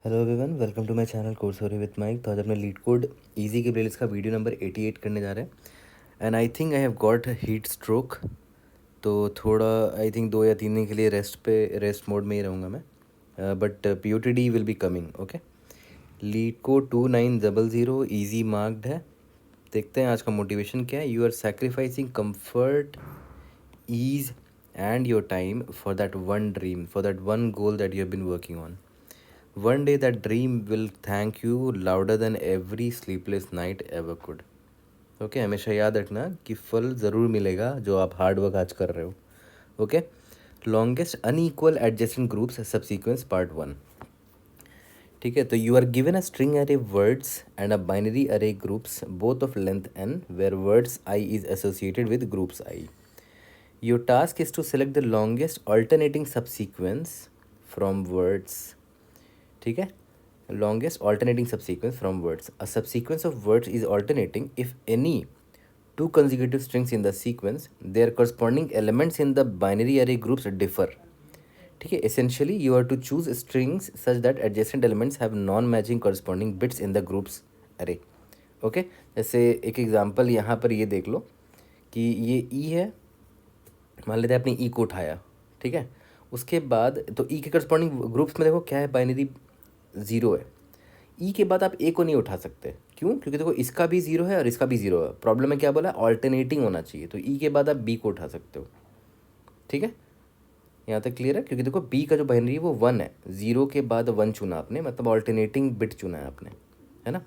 Hello everyone, welcome to my channel course हो रही with Mik. तो आज अपने लीड कोड इजी के प्लेलिस्ट का वीडियो नंबर 88 करने जा रहे हैं। And I think I have got heat stroke, तो थोड़ा आई थिंक 2 या 3 दिन के लिए रेस्ट मोड में ही रहूँगा मैं। But POTD will be coming. Okay, LeetCode 2900 easy marked है। देखते हैं आज का मोटिवेशन क्या है। You are sacrificing comfort, ease and your time for that one dream, for that one goal that you have been working on. One day that dream will thank you louder than every sleepless night ever could. Okay, हमेशा याद रखना कि फल ज़रूर मिलेगा जो आप hard work आज कर रहे हो। Okay, longest unequal adjacent groups subsequence part 1। ठीक है, तो you are given a string array words and a binary array groups both of length n where words i is associated with groups i. Your task is to select the longest alternating subsequence from words. ठीक है, longest alternating subsequence from words. A subsequence of words is alternating if any two consecutive strings in the sequence, their corresponding elements in the binary array groups differ. ठीक है, essentially you are to choose strings such that adjacent elements have non-matching corresponding bits in the groups array. Okay, जैसे एक example यहाँ पर ये देख लो कि ये ई है, मान लेते हैं आपने ई को उठाया। ठीक है, उसके बाद तो ई के करस्पॉन्डिंग ग्रुप्स में देखो क्या है, बाइनरी 0 है। ई के बाद आप ए को नहीं उठा सकते, क्यों? क्योंकि देखो इसका भी 0 है और इसका भी 0 है। प्रॉब्लम में क्या बोला, ऑल्टरनेटिंग होना चाहिए। तो ई के बाद आप बी को उठा सकते हो। ठीक है, यहाँ तक क्लियर है? क्योंकि देखो बी का जो बाइनरी है वो 1 है, 0 के बाद 1 चुना आपने, मतलब ऑल्टरनेटिंग बिट चुना है आपने, है ना।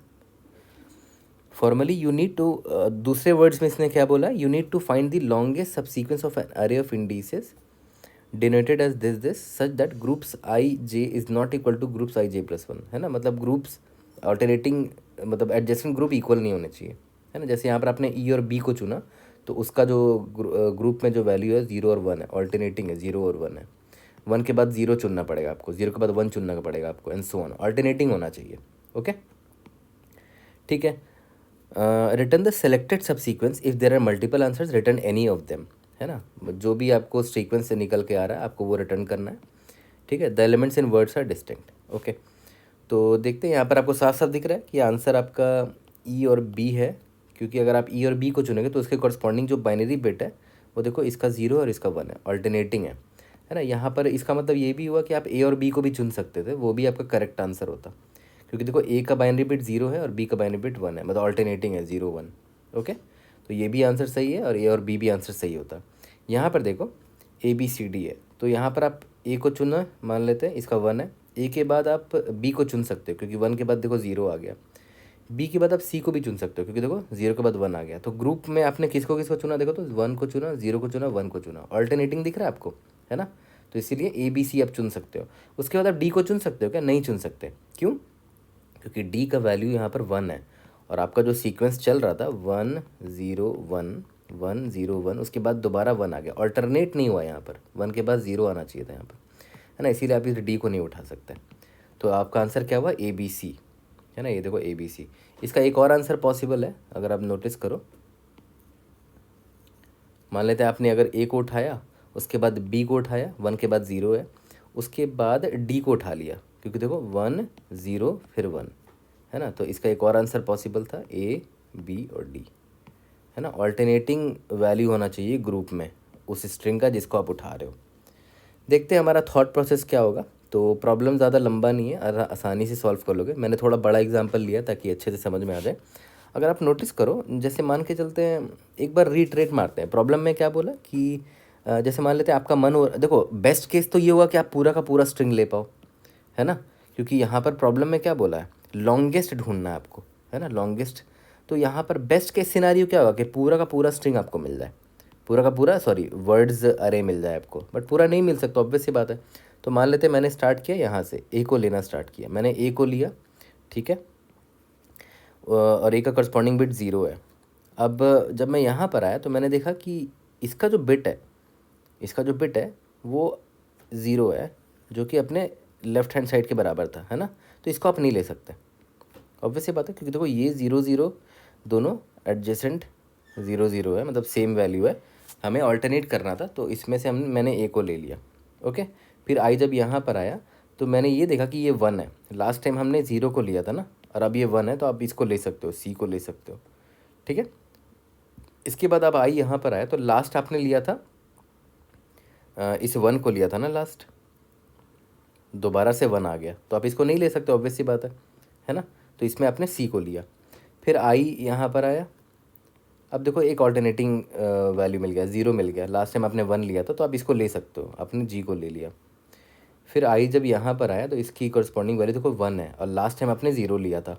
फॉर्मली यू नीड टू, दूसरे वर्ड्स में इसने क्या बोला, you need to find the longest subsequence of an array of indices denoted as this such that groups I J is not equal to groups I J plus 1, है ना। मतलब groups alternating, मतलब adjacent group equal नहीं होने चाहिए, है ना। जैसे यहाँ पर आपने ई और बी को चुना, तो उसका जो ग्रुप में जो वैल्यू है 0 और 1 है, ऑल्टरनेटिंग है, 0 और 1 है। 1 के बाद 0 चुनना पड़ेगा आपको, 0 के बाद 1 चुनना पड़ेगा आपको, एंड सो ऑन। ऑल्टरनेटिंग होना चाहिए। ओके, ठीक है। Return the selected subsequence if there are multiple answers, return any of them, है ना। जो भी आपको सीक्वेंस से निकल के आ रहा है आपको वो रिटर्न करना है। ठीक है, the elements in words are distinct. Okay, तो देखते हैं यहाँ पर आपको साफ साफ दिख रहा है कि आंसर आपका ई और बी है, क्योंकि अगर आप ई और बी को चुनेंगे तो उसके कॉरस्पॉन्डिंग जो बाइनरी बिट है वो देखो इसका 0 और इसका 1 है, ऑल्टरनेटिंग है ना। यहाँ पर इसका मतलब ये भी हुआ कि आप ए और बी को भी चुन सकते थे, वो भी आपका करेक्ट आंसर होता, क्योंकि देखो ए का बाइनरी बिट 0 है और बी का बाइनरी बिट 1 है, मतलब ऑल्टरनेटिंग है 0 1। ओके, तो ये भी आंसर सही है और ए और बी भी आंसर सही होता। यहाँ पर देखो ABCD है, तो यहाँ पर आप ए को चुना, मान लेते हैं इसका 1 है। ए के बाद आप बी को चुन सकते हो, क्योंकि 1 के बाद देखो 0 आ गया। बी के बाद आप सी को भी चुन सकते हो, क्योंकि देखो 0 के बाद 1 आ गया। तो ग्रुप में आपने किसको किसको चुना, देखो तो 1 को चुना, 0 को चुना, 1 को चुना। ऑल्टरनेटिंग दिख रहा है आपको, है ना। तो इसीलिए ABC आप चुन सकते हो। उसके बाद आप डी को चुन सकते हो क्या? नहीं चुन सकते, क्यों? क्योंकि डी का वैल्यू यहाँ पर 1 है और आपका जो सीक्वेंस चल रहा था 1 0 1 1 0 1, उसके बाद दोबारा 1 आ गया, ऑल्टरनेट नहीं हुआ यहाँ पर। 1 के बाद 0 आना चाहिए था यहाँ पर, है ना। इसीलिए आप इस डी को नहीं उठा सकते। तो आपका आंसर क्या हुआ? ABC, है ना। ये देखो ABC। इसका एक और आंसर पॉसिबल है, अगर आप नोटिस करो। मान लेते हैं आपने अगर ए को उठाया, उसके बाद बी को उठाया, 1 के बाद 0 है, उसके बाद डी को उठा लिया, क्योंकि देखो 1 0 फिर 1, है ना। तो इसका एक और आंसर पॉसिबल था, A B और D, है ना। ऑल्टरनेटिंग वैल्यू होना चाहिए ग्रुप में उस स्ट्रिंग का जिसको आप उठा रहे हो। देखते हैं हमारा थॉट प्रोसेस क्या होगा। तो प्रॉब्लम ज़्यादा लंबा नहीं है, आसानी से सॉल्व कर लोगे। मैंने थोड़ा बड़ा एग्जांपल लिया ताकि अच्छे से समझ में आ जाए। अगर आप नोटिस करो, जैसे मान के चलते हैं, एक बार रीट्रेट मारते हैं। प्रॉब्लम में क्या बोला कि जैसे मान लेते हैं आपका मन हो, देखो बेस्ट केस तो ये हुआ कि आप पूरा का पूरा स्ट्रिंग ले पाओ, है ना। क्योंकि यहाँ पर प्रॉब्लम में क्या बोला है, लॉन्गेस्ट ढूंढना है आपको, है ना, लॉन्गेस्ट। तो यहाँ पर बेस्ट केस सिनारियो क्या होगा कि पूरा का पूरा स्ट्रिंग आपको मिल जाए, पूरा का पूरा वर्ड्स अरे मिल जाए आपको। बट पूरा नहीं मिल सकता, ऑब्वियस सी बात है। तो मान लेते हैं मैंने स्टार्ट किया यहाँ से, ए को लेना स्टार्ट किया, मैंने ए को लिया, ठीक है, और ए का करस्पॉन्डिंग बिट 0 है। अब जब मैं यहाँ पर आया तो मैंने देखा कि इसका जो बिट है, इसका जो बिट है वो 0 है, जो कि अपने लेफ्ट हैंड साइड के बराबर था, है ना। तो इसको आप नहीं ले सकते, ऑब्वियस बात है, क्योंकि देखो ये 0 0 दोनों एडजेसेंट 0 0 है, मतलब सेम वैल्यू है। हमें ऑल्टरनेट करना था, तो इसमें से मैंने ए को ले लिया। ओके, फिर आई जब यहाँ पर आया तो मैंने ये देखा कि ये 1 है, लास्ट टाइम हमने 0 को लिया था ना, और अब ये 1 है, तो आप इसको ले सकते हो, सी को ले सकते हो, ठीक है। इसके बाद आप आई यहाँ पर आए, तो लास्ट आपने लिया था इस 1 को लिया था ना लास्ट, दोबारा से 1 आ गया, तो आप इसको नहीं ले सकते, ऑब्वियस सी बात है ना। तो इसमें आपने सी को लिया, फिर आई यहाँ पर आया। अब देखो एक ऑल्टरनेटिंग वैल्यू मिल गया, 0 मिल गया, लास्ट टाइम आपने 1 लिया था, तो आप इसको ले सकते हो, आपने जी को ले लिया। फिर आई जब यहाँ पर आया, तो इसकी करस्पॉन्डिंग वैल्यू देखो 1 है, और लास्ट टाइम आपने 0 लिया था,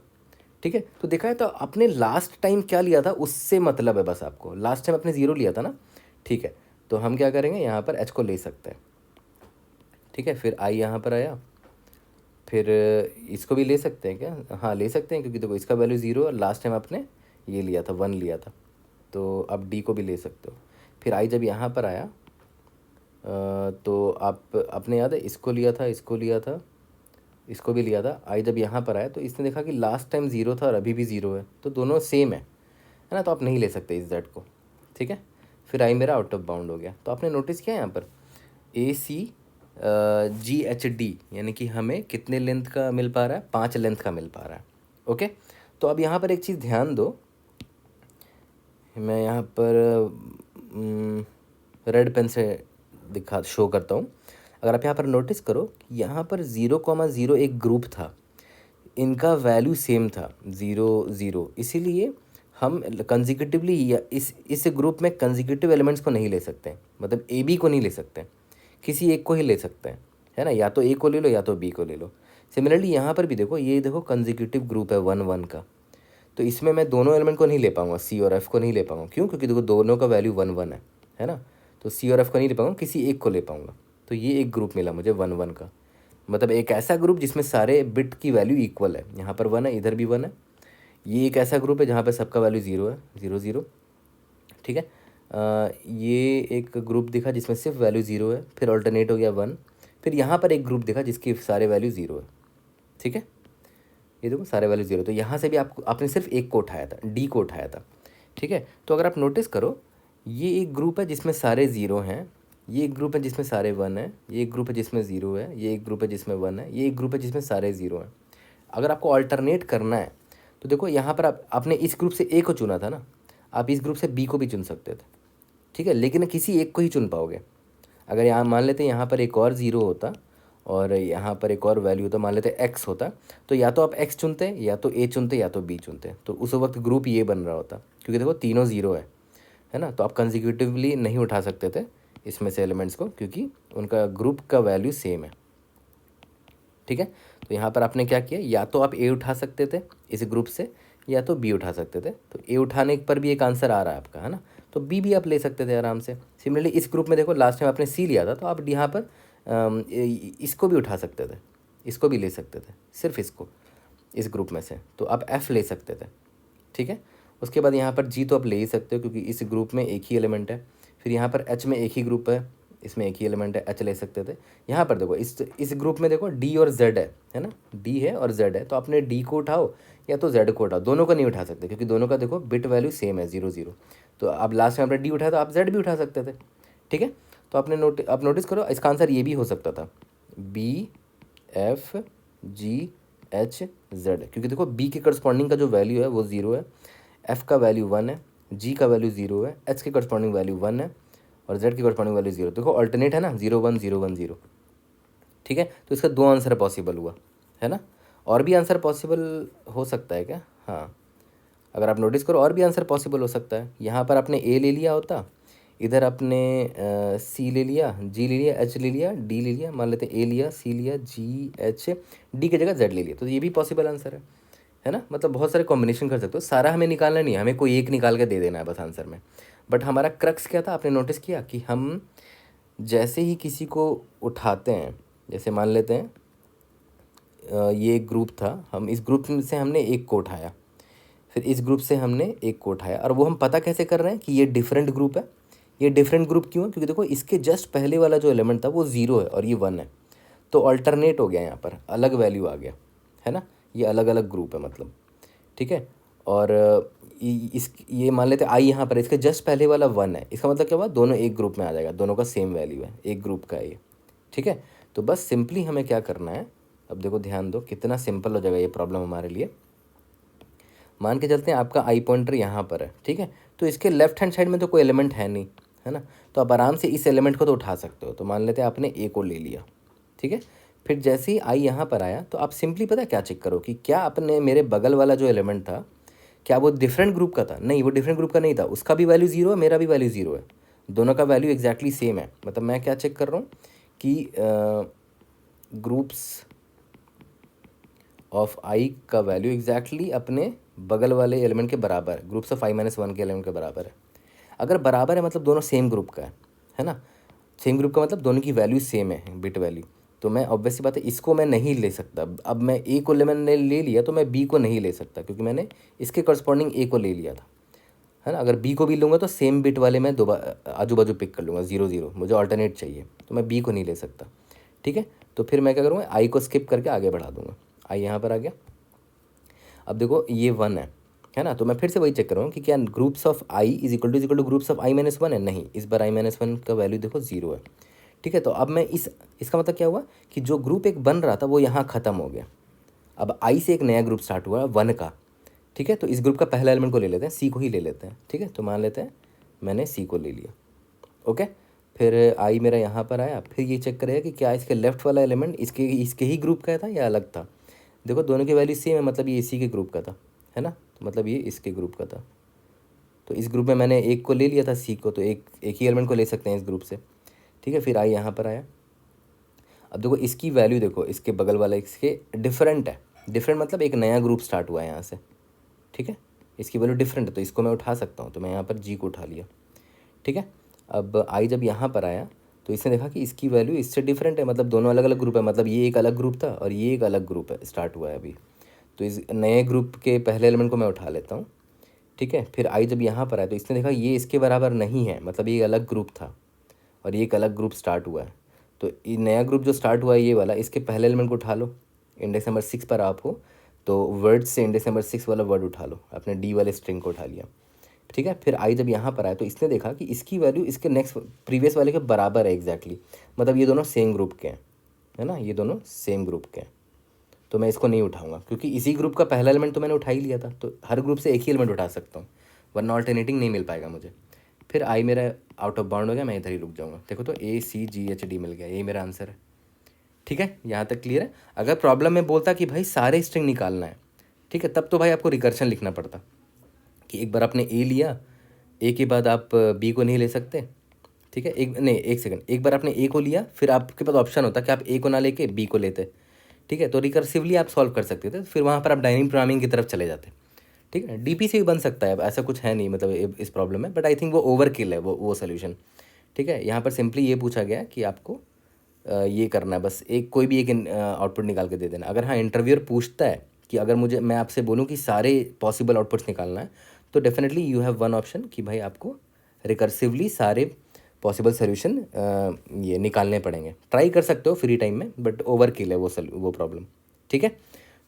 ठीक है। तो देखा है, तो आपने लास्ट टाइम क्या लिया था उससे मतलब है बस आपको, लास्ट टाइम आपने 0 लिया था ना, ठीक है। तो हम क्या करेंगे, यहाँ पर एच को ले सकते हैं, ठीक है। फिर आई यहाँ पर आया, फिर इसको भी ले सकते हैं क्या, हाँ ले सकते हैं, क्योंकि देखो इसका वैल्यू 0 और लास्ट टाइम आपने ये लिया था 1 लिया था, तो अब डी को भी ले सकते हो। फिर आई जब यहाँ पर आया तो आप अपने याद है इसको लिया था, इसको लिया था, इसको भी लिया था। आई जब यहाँ पर आया तो इसने देखा कि लास्ट टाइम 0 था और अभी भी 0 है, तो दोनों सेम है ना, तो आप नहीं ले सकते इस जेड को, ठीक है। फिर आई मेरा आउट ऑफ बाउंड हो गया। तो आपने नोटिस किया यहाँ पर ए सी जी एच डी, यानी कि हमें कितने लेंथ का मिल पा रहा है, 5 लेंथ का मिल पा रहा है, ओके। तो अब यहाँ पर एक चीज़ ध्यान दो, मैं यहाँ पर रेड पेन से शो करता हूँ। अगर आप यहाँ पर नोटिस करो, यहाँ पर 0,0 एक ग्रुप था, इनका वैल्यू सेम था 0 0, इसीलिए हम कंजिक्यूटिवली या इस ग्रुप में कंजिक्यूटिव एलिमेंट्स को नहीं ले सकते, मतलब ए बी को नहीं ले सकते, किसी एक को ही ले सकते हैं, है ना, या तो ए को ले लो या तो बी को ले लो। सिमिलरली यहाँ पर भी देखो, ये देखो कंजिक्यूटिव ग्रुप है 1 1 का, तो इसमें मैं दोनों एलिमेंट को नहीं ले पाऊंगा, सी और एफ को नहीं ले पाऊंगा, क्यों, क्योंकि देखो दोनों का वैल्यू 1 1 है ना, तो सी और एफ को नहीं ले पाऊंगा, किसी एक को ले पाऊंगा। तो ये एक ग्रुप मिला मुझे 1 1 का, मतलब एक ऐसा ग्रुप जिसमें सारे बिट की वैल्यू इक्वल है, यहाँ पर 1 है, इधर भी 1 है। ये एक ऐसा ग्रुप है जहाँ पर सबका वैल्यू 0 है, 0 0, ठीक है। ये एक ग्रुप दिखा जिसमें सिर्फ वैल्यू 0 है, फिर ऑल्टरनेट हो गया 1। फिर यहाँ पर एक ग्रुप दिखा जिसकी सारे वैल्यू 0 है, ठीक है। ये देखो सारे वैल्यू 0, तो यहाँ से भी आपने सिर्फ एक को उठाया था, डी को उठाया था, ठीक है। तो अगर आप नोटिस करो, ये एक ग्रुप है जिसमें सारे 0 हैं, ये एक ग्रुप है जिसमें सारे 1 है, ये एक ग्रुप है जिसमें 0 है, ये एक ग्रुप है जिसमें 1 है, ये एक ग्रुप है जिसमें सारे 0 हैं। अगर आपको अल्टरनेट करना है तो देखो यहाँ पर आपने इस ग्रुप से ए को चुना था ना, आप इस ग्रुप से बी को भी चुन सकते थे, ठीक है, लेकिन किसी एक को ही चुन पाओगे। अगर यहाँ मान लेते हैं यहाँ पर एक और 0 होता और यहाँ पर एक और वैल्यू होता, मान लेते एक्स होता, तो या तो आप एक्स चुनते, या तो ए चुनते, या तो बी चुनते, तो उस वक्त ग्रुप ये बन रहा होता, क्योंकि देखो तीनों 0 है ना, तो आप कंजिक्यूटिवली नहीं उठा सकते थे इसमें से एलिमेंट्स को, क्योंकि उनका ग्रुप का वैल्यू सेम है, ठीक है। तो यहाँ पर आपने क्या किया, या तो आप ए उठा सकते थे इस ग्रुप से, या तो बी उठा सकते थे, तो ए उठाने पर भी एक आंसर आ रहा है आपका, है ना, तो बी भी आप ले सकते थे आराम से। सिमिलरली इस ग्रुप में देखो लास्ट टाइम आपने सी लिया था, तो आप यहाँ पर इसको भी उठा सकते थे, इसको भी ले सकते थे, सिर्फ इसको इस ग्रुप में से, तो आप एफ़ ले सकते थे, ठीक है। उसके बाद यहाँ पर जी तो आप ले ही सकते हो, क्योंकि इस ग्रुप में एक ही एलिमेंट है। फिर यहाँ पर एच में एक ही ग्रुप है, इसमें एक ही एलिमेंट है, एच ले सकते थे। यहाँ पर देखो इस ग्रुप में देखो डी और जेड है ना, डी है और जेड है, तो आपने डी को उठाओ या तो जेड को उठाओ, दोनों को नहीं उठा सकते, क्योंकि दोनों का देखो बिट वैल्यू सेम है 0 0। तो अब लास्ट में आपने डी उठाया तो आप जेड भी उठा सकते थे, ठीक है। तो आपने आप नोटिस करो, इसका आंसर ये भी हो सकता था b f g h z, क्योंकि देखो बी के करस्पॉन्डिंग का जो वैल्यू है वो 0 है, एफ़ का वैल्यू 1 है, जी का वैल्यू 0 है, एच के करस्पॉन्डिंग वैल्यू 1 है, और जेड की करस्पॉन्डिंग वैल्यू 0। देखो अल्टरनेट है ना, 0 1 0 1 0, ठीक है। तो इसका 2 आंसर पॉसिबल हुआ, है ना। और भी आंसर पॉसिबल हो सकता है क्या, हाँ, अगर आप नोटिस करो और भी आंसर पॉसिबल हो सकता है। यहाँ पर आपने ए ले लिया होता, इधर आपने सी ले लिया, जी ले लिया, एच ले लिया, डी ले लिया, मान लेते ए लिया, सी लिया, जी एच, डी की जगह जेड ले लिया, तो ये भी पॉसिबल आंसर है ना। मतलब बहुत सारे कॉम्बिनेशन कर सकते हो, सारा हमें निकालना नहीं है, हमें कोई एक निकाल के दे देना है बस आंसर में। बट हमारा क्रक्स क्या था, आपने नोटिस किया कि हम जैसे ही किसी को उठाते हैं, जैसे मान लेते हैं ये एक ग्रुप था, हम इस ग्रुप से हमने एक को उठाया, फिर इस ग्रुप से हमने एक को उठाया, और वो हम पता कैसे कर रहे हैं कि ये डिफरेंट ग्रुप है। ये डिफरेंट ग्रुप क्यों है, क्योंकि देखो इसके जस्ट पहले वाला जो एलिमेंट था वो 0 है और ये 1 है, तो अल्टरनेट हो गया, यहाँ पर अलग वैल्यू आ गया, है ना, ये अलग अलग ग्रुप है मतलब, ठीक है। और ये मान लेते आई यहाँ पर इसके जस्ट पहले वाला 1 है, इसका मतलब क्या हुआ, दोनों एक ग्रुप में आ जाएगा, दोनों का सेम वैल्यू है, एक ग्रुप का ये, ठीक है। तो बस सिंपली हमें क्या करना है, अब देखो ध्यान दो कितना सिंपल हो जाएगा ये प्रॉब्लम हमारे लिए। मान के चलते हैं आपका आई पॉइंटर यहाँ पर है, ठीक है, तो इसके लेफ्ट हैंड साइड में तो कोई एलिमेंट है नहीं, है ना, तो आप आराम से इस एलिमेंट को तो उठा सकते हो। तो मान लेते हैं आपने ए को ले लिया, ठीक है। फिर जैसे ही आई यहाँ पर आया तो आप सिंपली पता क्या चेक करो कि क्या आपने मेरे बगल वाला जो एलिमेंट था क्या वो डिफरेंट ग्रुप का था। नहीं, वो डिफरेंट ग्रुप का नहीं था, उसका भी वैल्यू ज़ीरो है, मेरा भी वैल्यू ज़ीरो है, दोनों का वैल्यू एग्जैक्टली सेम है। मतलब मैं क्या चेक कर रहा हूँ कि ग्रुप्स ऑफ आई का वैल्यू एग्जैक्टली अपने बगल वाले एलिमेंट के बराबर है, groups of I minus one के एलिमेंट के बराबर है। अगर बराबर है मतलब दोनों सेम ग्रुप का है ना, सेम ग्रुप का मतलब दोनों की वैल्यू सेम है, बिट वैल्यू। तो मैं ऑब्वियसली बात है इसको मैं नहीं ले सकता। अब मैं ए को मैंने ले लिया तो मैं बी को नहीं ले सकता, क्योंकि मैंने इसके करस्पॉन्डिंग ए को ले लिया था, है ना। अगर बी को भी लूँगा तो सेम बिट वाले मैं दोबारा आजू बाजू पिक कर लूँगा, ज़ीरो ज़ीरो, मुझे ऑल्टरनेट चाहिए, तो मैं बी को नहीं ले सकता, ठीक है। तो फिर मैं क्या करूँगा, आई को स्किप करके आगे बढ़ा दूँगा। आई यहाँ पर आ गया। अब देखो ये वन है ना, तो मैं फिर से वही चेक कर रहा हूँ कि क्या groups of I is equal to groups of I minus one है। नहीं, इस बार आई माइनस वन का वैल्यू देखो ज़ीरो है, ठीक है। तो अब मैं इसका मतलब क्या हुआ कि जो ग्रुप एक बन रहा था वो यहाँ ख़त्म हो गया। अब आई से एक नया ग्रुप स्टार्ट हुआ वन का, ठीक है। तो इस ग्रुप का पहला एलिमेंट को ले लेते हैं, सी को ही ले लेते हैं, ठीक है। तो मान लेते हैं मैंने सी को ले लिया, ओके। फिर आई मेरा यहाँ पर आया, फिर ये चेक करेगा कि क्या इसके लेफ्ट वाला एलिमेंट इसके इसके ही ग्रुप का था या अलग था। देखो दोनों की वैल्यू सेम है, मतलब ये इसी के ग्रुप का था, है ना, तो मतलब ये इसके ग्रुप का था। तो इस ग्रुप में मैंने एक को ले लिया था सी को, तो एक एक ही एलिमेंट को ले सकते हैं इस ग्रुप से, ठीक है। फिर आई यहाँ पर आया। अब देखो इसकी वैल्यू देखो, इसके बगल वाला इसके डिफरेंट है, डिफरेंट मतलब एक नया ग्रुप स्टार्ट हुआ है यहाँ से, ठीक है। इसकी वैल्यू डिफरेंट है तो इसको मैं उठा सकता हूँ, तो मैं यहाँ पर जी को उठा लिया, ठीक है। अब आई जब यहाँ पर आया तो इसने देखा कि इसकी वैल्यू इससे डिफरेंट है, मतलब दोनों अलग अलग ग्रुप है, मतलब ये एक अलग ग्रुप था और ये एक अलग ग्रुप है, स्टार्ट हुआ है अभी। तो इस नए ग्रुप के पहले एलिमेंट को मैं उठा लेता हूँ, ठीक है। फिर आई जब यहाँ पर आया तो इसने देखा ये इसके बराबर नहीं है, मतलब ये अलग ग्रुप था और ये एक अलग ग्रुप स्टार्ट हुआ है। तो ये नया ग्रुप जो स्टार्ट हुआ है ये वाला, इसके पहले एलिमेंट को उठा लो। इंडेक्स नंबर 6 पर आप हो तो वर्ड से इंडेक्स नंबर 6 वाला वर्ड उठा लो, आपने डी वाले स्ट्रिंग को उठा लिया, ठीक है। फिर आई जब यहाँ पर आया तो इसने देखा कि इसकी वैल्यू इसके नेक्स्ट प्रीवियस वाले के बराबर है एग्जैक्टली, मतलब ये दोनों सेम ग्रुप के हैं, है ना, ये दोनों सेम ग्रुप के हैं। तो मैं इसको नहीं उठाऊंगा क्योंकि इसी ग्रुप का पहला एलिमेंट तो मैंने उठा ही लिया था, तो हर ग्रुप से एक ही एलिमेंट उठा सकता हूँ, वरना ऑल्टरनेटिंग नहीं मिल पाएगा मुझे। फिर आई मेरा आउट ऑफ बाउंड हो गया, मैं इधर ही रुक जाऊँगा। देखो तो ए सी जी एच डी मिल गया, यही मेरा आंसर है, ठीक है। यहाँ तक क्लियर है। अगर प्रॉब्लम में बोलता कि भाई सारे स्ट्रिंग निकालना है, ठीक है, तब तो भाई आपको रिकर्शन लिखना पड़ता कि एक बार आपने ए लिया, ए के बाद आप बी को नहीं ले सकते, ठीक है। एक नहीं, एक सेकंड, एक बार आपने ए को लिया फिर आपके पास ऑप्शन होता कि आप ए को ना लेके बी को लेते, ठीक है। तो रिकर्सिवली आप सॉल्व कर सकते थे, फिर वहाँ पर आप डायनेमिक प्रोग्रामिंग की तरफ चले जाते, ठीक है। डीपी से भी बन सकता है, अब ऐसा कुछ है नहीं मतलब इस प्रॉब्लम में, बट आई थिंक वो ओवर किल है वो सोल्यूशन, ठीक है। यहाँ पर सिंपली ये पूछा गया कि आपको ये करना है, बस एक कोई भी एक आउटपुट निकाल के दे देना। अगर हाँ इंटरव्यूअर पूछता है कि अगर मैं आपसे बोलूँ कि सारे पॉसिबल आउटपुट्स निकालना है, तो definitely you have one option कि भाई आपको रिकर्सिवली सारे पॉसिबल सोल्यूशन ये निकालने पड़ेंगे। ट्राई कर सकते हो फ्री टाइम में, बट ओवर किल है वो प्रॉब्लम, ठीक है।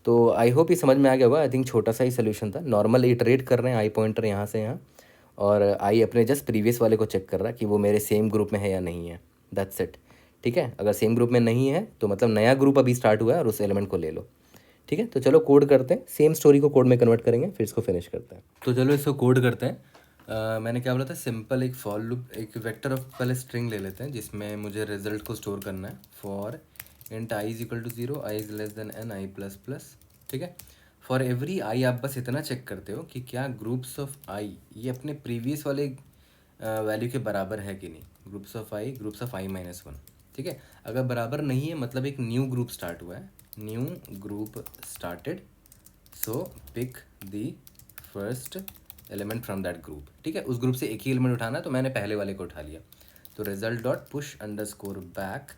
तो आई होप ये समझ में आ गया होगा। आई थिंक छोटा सा ही सोल्यूशन था, नॉर्मल इटरेट कर रहे हैं आई पॉइंटर यहाँ से यहाँ, और आई अपने जस्ट प्रीवियस वाले को चेक कर रहा है कि वो मेरे सेम ग्रुप में है या नहीं है, दैट्स इट, ठीक है। अगर सेम ग्रुप में नहीं है तो मतलब नया ग्रुप अभी स्टार्ट हुआ है और उस एलिमेंट को ले लो, ठीक है। तो चलो कोड करते हैं, सेम स्टोरी को कोड में कन्वर्ट करेंगे फिर इसको फिनिश करते हैं। तो चलो इसको कोड करते हैं। मैंने क्या बोला था, सिंपल एक फॉर लूप, एक वेक्टर ऑफ पहले स्ट्रिंग ले लेते हैं जिसमें मुझे रिजल्ट को स्टोर करना है। For int i is equal to 0, i is less than n, i plus plus, ठीक है। फॉर एवरी आई आप बस इतना चेक करते हो कि क्या ग्रुप्स ऑफ आई ये अपने प्रीवियस वाले वैल्यू के बराबर है कि नहीं, groups of I minus one, ठीक है। अगर बराबर नहीं है मतलब एक न्यू ग्रुप स्टार्ट हुआ है, new group started, so pick the first element from that group, ठीक है। उस ग्रुप से एक ही एलिमेंट उठाना है, तो मैंने पहले वाले को उठा लिया। तो result dot push underscore back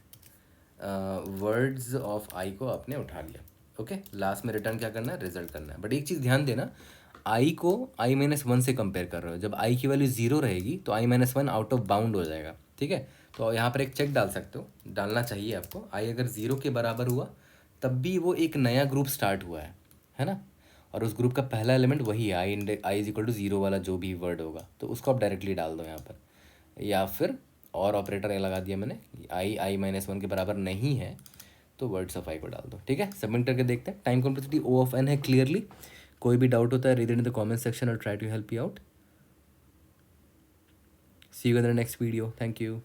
words of I को आपने उठा लिया, ओके। लास्ट में रिटर्न क्या करना है, रिजल्ट करना है। बट एक चीज़ ध्यान देना, आई को आई माइनस वन से कंपेयर कर रहे हो, जब आई की वैल्यू जीरो रहेगी तो I minus one out of bound हो जाएगा, ठीक है। तो यहाँ पर एक चेक डाल सकते हो, डालना चाहिए आपको, आई अगर ज़ीरो के बराबर हुआ तब भी वो एक नया ग्रुप स्टार्ट हुआ है ना, और उस ग्रुप का पहला एलिमेंट वही है, आई इज इक्वल टू 0 वाला जो भी वर्ड होगा, तो उसको आप डायरेक्टली डाल दो यहाँ पर। या फिर और ऑपरेटर लगा दिया मैंने, आई -1 के बराबर नहीं है तो वर्ड्स ऑफ आई को डाल दो। ठीक है, सबमिट करके देखते हैं। Time complexity O of n है क्लियरली। कोई भी डाउट होता है read in the comment section और try to help you out. See you in the next video. Thank you.